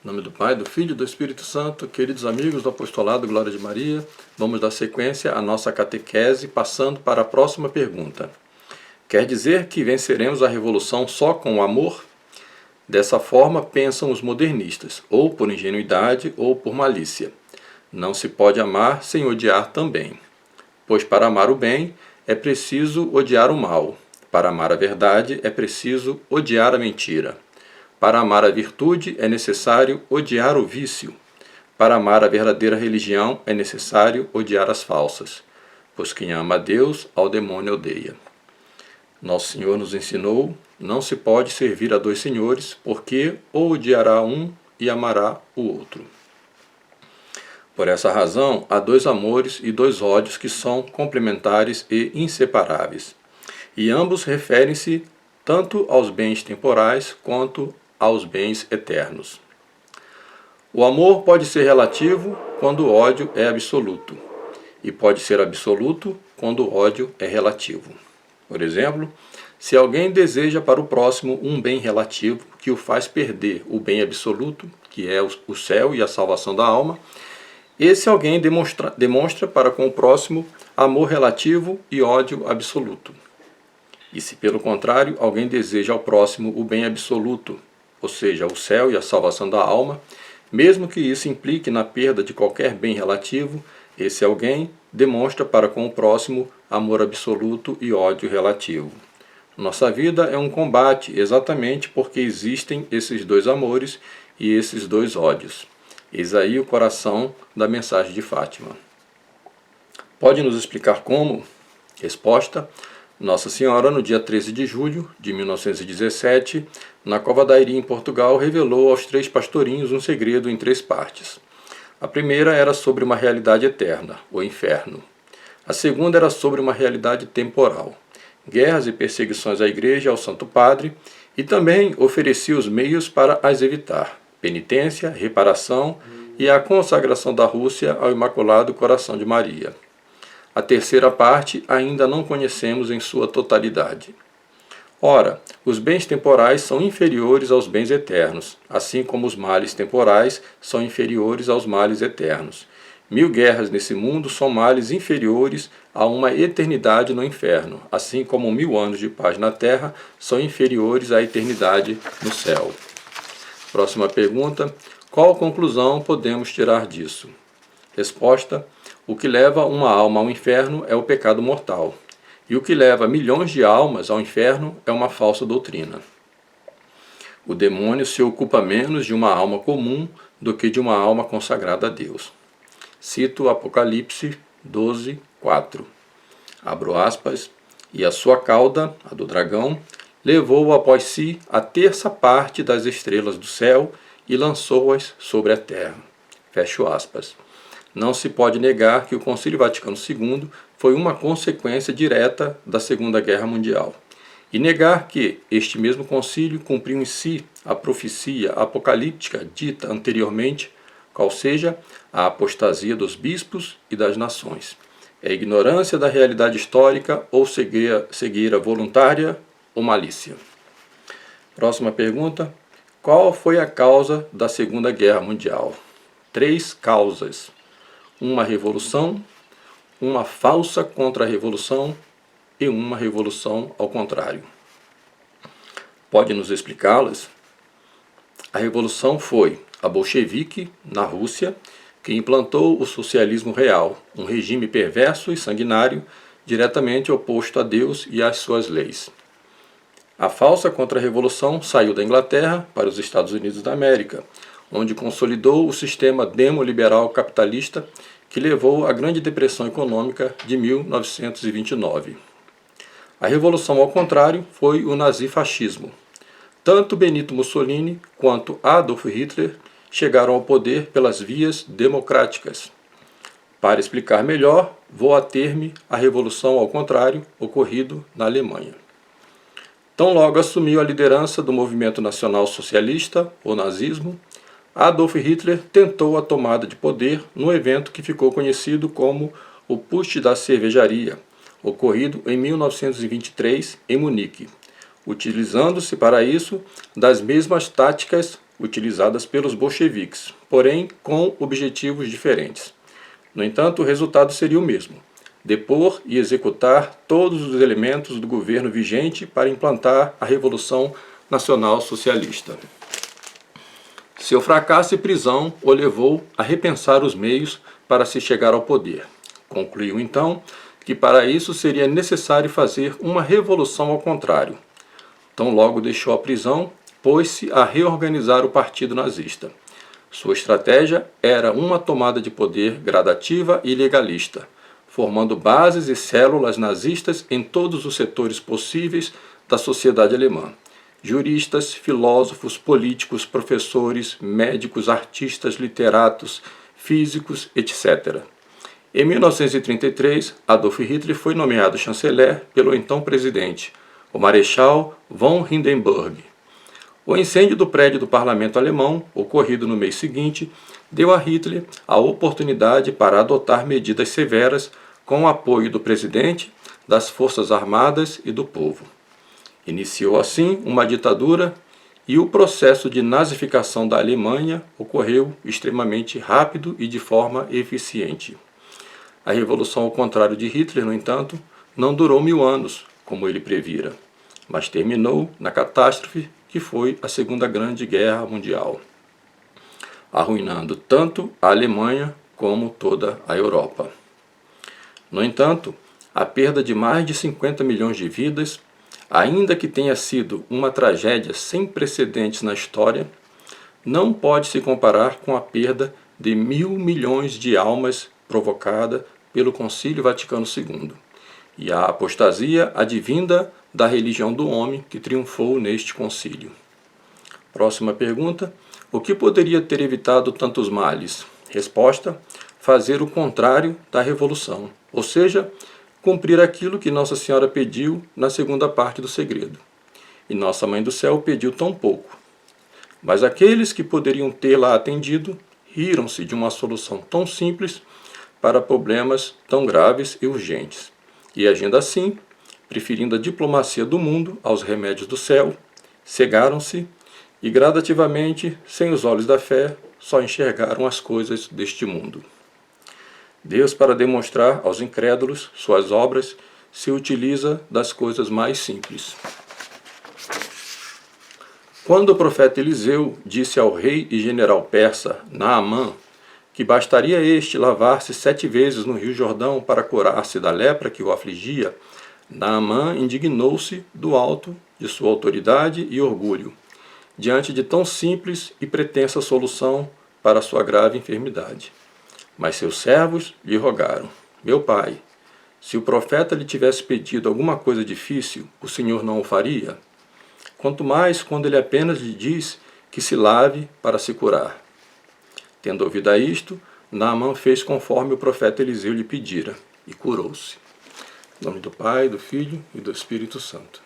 Em nome do Pai, do Filho e do Espírito Santo, queridos amigos do Apostolado Glória de Maria, vamos dar sequência à nossa catequese, passando para a próxima pergunta. Quer dizer que venceremos a revolução só com o amor? Dessa forma pensam os modernistas, ou por ingenuidade ou por malícia. Não se pode amar sem odiar também. Pois para amar o bem é preciso odiar o mal. Para amar a verdade é preciso odiar a mentira. Para amar a virtude é necessário odiar o vício. Para amar a verdadeira religião é necessário odiar as falsas. Pois quem ama a Deus, ao demônio odeia. Nosso Senhor nos ensinou, não se pode servir a dois senhores, porque ou odiará um e amará o outro. Por essa razão, há dois amores e dois ódios que são complementares e inseparáveis. E ambos referem-se tanto aos bens temporais quanto aos bens eternos. O amor pode ser relativo quando o ódio é absoluto, e pode ser absoluto quando o ódio é relativo. Por exemplo, se alguém deseja para o próximo um bem relativo que o faz perder o bem absoluto, que é o céu e a salvação da alma, esse alguém demonstra para com o próximo amor relativo e ódio absoluto. E se, pelo contrário, alguém deseja ao próximo o bem absoluto, ou seja, o céu e a salvação da alma, mesmo que isso implique na perda de qualquer bem relativo, esse alguém demonstra para com o próximo amor absoluto e ódio relativo. Nossa vida é um combate exatamente porque existem esses dois amores e esses dois ódios. Eis aí o coração da mensagem de Fátima. Pode nos explicar como? Resposta: Nossa Senhora, no dia 13 de julho de 1917, na Cova da Iria, em Portugal, revelou aos 3 pastorinhos um segredo em 3 partes. A primeira era sobre uma realidade eterna, o inferno. A segunda era sobre uma realidade temporal, guerras e perseguições à Igreja e ao Santo Padre, e também oferecia os meios para as evitar, penitência, reparação e a consagração da Rússia ao Imaculado Coração de Maria. A terceira parte ainda não conhecemos em sua totalidade. Ora, os bens temporais são inferiores aos bens eternos, assim como os males temporais são inferiores aos males eternos. 1000 guerras nesse mundo são males inferiores a uma eternidade no inferno, assim como 1000 anos de paz na terra são inferiores à eternidade no céu. Próxima pergunta: qual conclusão podemos tirar disso? Resposta: o que leva uma alma ao inferno é o pecado mortal, e o que leva milhões de almas ao inferno é uma falsa doutrina. O demônio se ocupa menos de uma alma comum do que de uma alma consagrada a Deus. Cito Apocalipse 12, 4. Abro aspas. E a sua cauda, a do dragão, levou após si a terça parte das estrelas do céu e lançou-as sobre a terra. Fecho aspas. Não se pode negar que o Concílio Vaticano II foi uma consequência direta da Segunda Guerra Mundial. E negar que este mesmo concílio cumpriu em si a profecia apocalíptica dita anteriormente, qual seja a apostasia dos bispos e das nações. É ignorância da realidade histórica ou cegueira voluntária ou malícia. Próxima pergunta: qual foi a causa da Segunda Guerra Mundial? 3 causas. Uma revolução, uma falsa contra-revolução e uma revolução ao contrário. Pode nos explicá-las? A revolução foi a bolchevique, na Rússia, que implantou o socialismo real, um regime perverso e sanguinário, diretamente oposto a Deus e às suas leis. A falsa contra-revolução saiu da Inglaterra para os Estados Unidos da América, onde consolidou o sistema demoliberal capitalista que levou à Grande Depressão Econômica de 1929. A revolução ao contrário foi o nazifascismo. Tanto Benito Mussolini quanto Adolf Hitler chegaram ao poder pelas vias democráticas. Para explicar melhor, vou ater-me à revolução ao contrário, ocorrido na Alemanha. Tão logo assumiu a liderança do movimento nacional socialista, o nazismo, Adolf Hitler tentou a tomada de poder num evento que ficou conhecido como o Putsch da Cervejaria, ocorrido em 1923 em Munique, utilizando-se para isso das mesmas táticas utilizadas pelos bolcheviques, porém com objetivos diferentes. No entanto, o resultado seria o mesmo: depor e executar todos os elementos do governo vigente para implantar a Revolução Nacional Socialista. Seu fracasso e prisão o levou a repensar os meios para se chegar ao poder. Concluiu então que para isso seria necessário fazer uma revolução ao contrário. Tão logo deixou a prisão, pôs-se a reorganizar o partido nazista. Sua estratégia era uma tomada de poder gradativa e legalista, formando bases e células nazistas em todos os setores possíveis da sociedade alemã. Juristas, filósofos, políticos, professores, médicos, artistas, literatos, físicos, etc. Em 1933, Adolf Hitler foi nomeado chanceler pelo então presidente, o Marechal von Hindenburg. O incêndio do prédio do parlamento alemão, ocorrido no mês seguinte, deu a Hitler a oportunidade para adotar medidas severas com o apoio do presidente, das forças armadas e do povo. Iniciou assim uma ditadura e o processo de nazificação da Alemanha ocorreu extremamente rápido e de forma eficiente. A revolução ao contrário de Hitler, no entanto, não durou 1000 anos, como ele previra, mas terminou na catástrofe que foi a Segunda Grande Guerra Mundial, arruinando tanto a Alemanha como toda a Europa. No entanto, a perda de mais de 50 milhões de vidas, ainda que tenha sido uma tragédia sem precedentes na história, não pode se comparar com a perda de 1.000 milhões de almas provocada pelo Concílio Vaticano II e a apostasia advinda da religião do homem que triunfou neste concílio. Próxima pergunta: o que poderia ter evitado tantos males? Resposta: fazer o contrário da revolução, ou seja, cumprir aquilo que Nossa Senhora pediu na segunda parte do segredo. E Nossa Mãe do Céu pediu tão pouco. Mas aqueles que poderiam tê-la atendido riram-se de uma solução tão simples para problemas tão graves e urgentes. E agindo assim, preferindo a diplomacia do mundo aos remédios do céu, cegaram-se e gradativamente, sem os olhos da fé, só enxergaram as coisas deste mundo. Deus, para demonstrar aos incrédulos suas obras, se utiliza das coisas mais simples. Quando o profeta Eliseu disse ao rei e general persa Naamã que bastaria este lavar-se 7 vezes no rio Jordão para curar-se da lepra que o afligia, Naamã indignou-se do alto de sua autoridade e orgulho, diante de tão simples e pretensa solução para sua grave enfermidade. Mas seus servos lhe rogaram: meu pai, se o profeta lhe tivesse pedido alguma coisa difícil, o Senhor não o faria? Quanto mais quando ele apenas lhe diz que se lave para se curar. Tendo ouvido a isto, Naamã fez conforme o profeta Eliseu lhe pedira, e curou-se. Em nome do Pai, do Filho e do Espírito Santo.